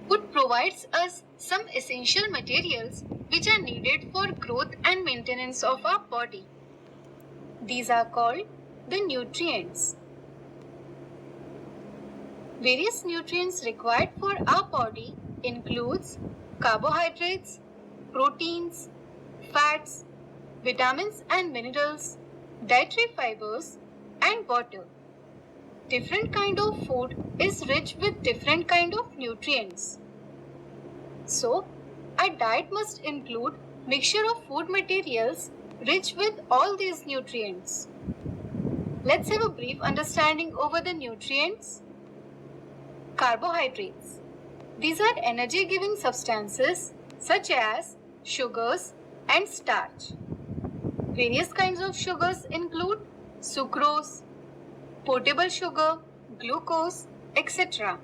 Food provides us some essential materials which are needed for growth and maintenance of our body. These are called the nutrients. Various nutrients required for our body includes carbohydrates, proteins, fats, vitamins and minerals, dietary fibers, and water. Different kind of food is rich with different kind of nutrients. So, our diet must include mixture of food materials rich with all these nutrients. Let's have a brief understanding over the nutrients. Carbohydrates. These are energy-giving substances such as sugars and starch. Various kinds of sugars include sucrose, portable sugar, glucose, etc.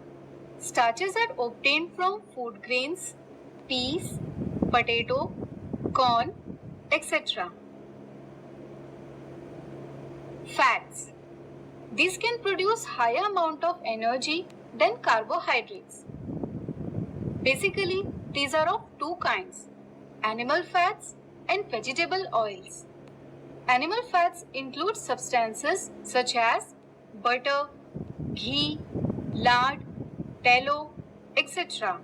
Starches are obtained from food grains, peas, potato, corn, etc. Fats. These can produce higher amount of energy than carbohydrates. Basically, these are of two kinds, animal fats and vegetable oils. Animal fats include substances such as butter, ghee, lard, tallow, etc.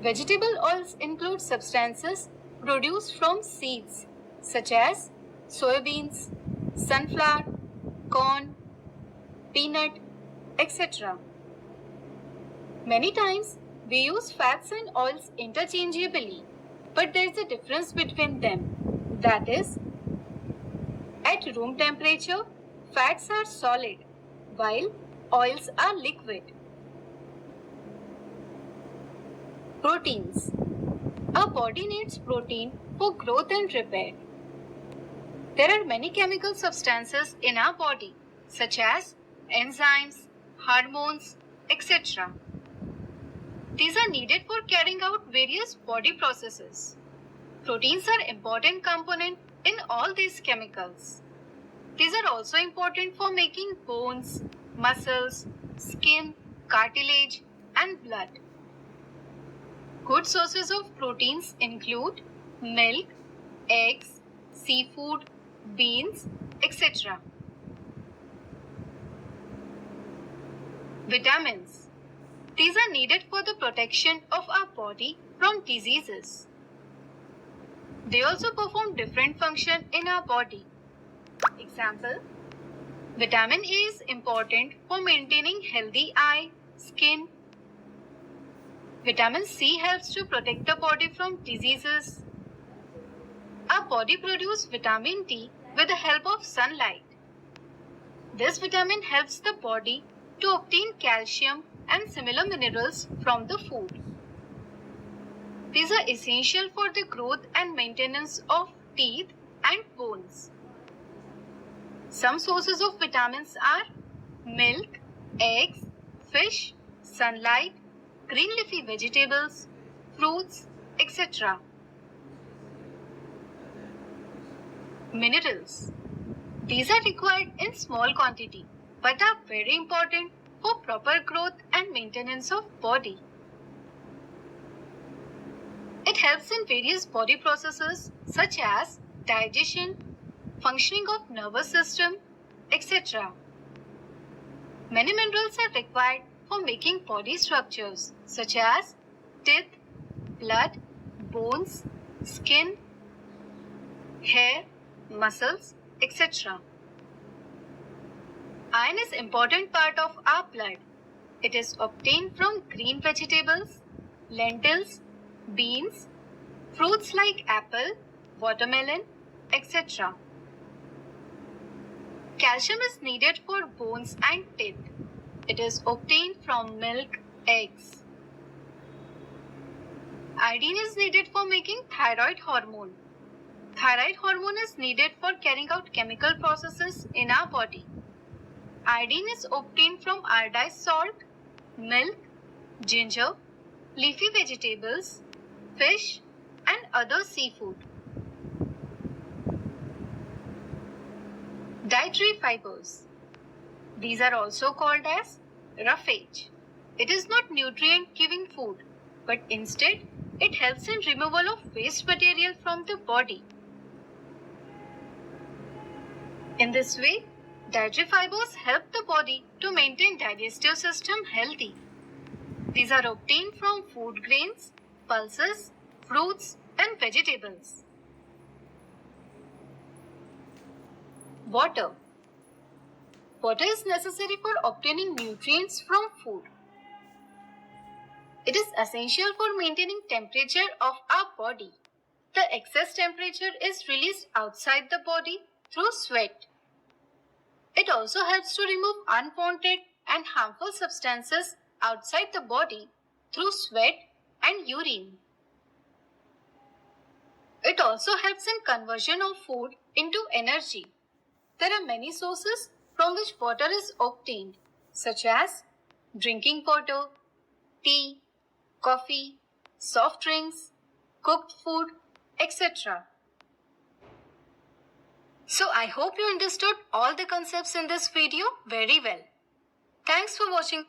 Vegetable oils include substances produced from seeds such as soybeans, sunflower, corn, peanut, etc. Many times we use fats and oils interchangeably, but there is a difference between them. That is, at room temperature, fats are solid while oils are liquid. Proteins. Our body needs protein for growth and repair. There are many chemical substances in our body, such as enzymes, hormones, etc. These are needed for carrying out various body processes. Proteins are important component in all these chemicals. These are also important for making bones, muscles, skin, cartilage, and blood. Good sources of proteins include milk, eggs, seafood, beans, etc. Vitamins. These are needed for the protection of our body from diseases. They also perform different functions in our body. Example, vitamin A is important for maintaining healthy eye, skin. Vitamin C helps to protect the body from diseases. Our body produces vitamin D with the help of sunlight. This vitamin helps the body to obtain calcium and similar minerals from the food. These are essential for the growth and maintenance of teeth and bones. Some sources of vitamins are milk, eggs, fish, sunlight, green leafy vegetables, fruits, etc. Minerals. These are required in small quantity but are very important for proper growth and maintenance of body. It helps in various body processes such as digestion, functioning of nervous system, etc. Many minerals are required for making body structures such as teeth, blood, bones, skin, hair, muscles, etc. Iron is an important part of our blood. It is obtained from green vegetables, lentils, beans, fruits like apple, watermelon, etc. Calcium is needed for bones and teeth. It is obtained from milk, eggs. Iodine is needed for making thyroid hormone. Thyroid hormone is needed for carrying out chemical processes in our body. Iodine is obtained from iodized salt, milk, ginger, leafy vegetables, fish, and other seafood. Dietary fibers. These are also called as roughage. It is not nutrient-giving food, but instead, it helps in removal of waste material from the body. In this way, dietary fibers help the body to maintain digestive system healthy. These are obtained from food grains, pulses, fruits, and vegetables. Water. Water is necessary for obtaining nutrients from food. It is essential for maintaining temperature of our body. The excess temperature is released outside the body through sweat. It also helps to remove unwanted and harmful substances outside the body through sweat and urine. It also helps in conversion of food into energy. There are many sources from which water is obtained, such as drinking water, tea, coffee, soft drinks, cooked food, etc. So I hope you understood all the concepts in this video very well. Thanks for watching.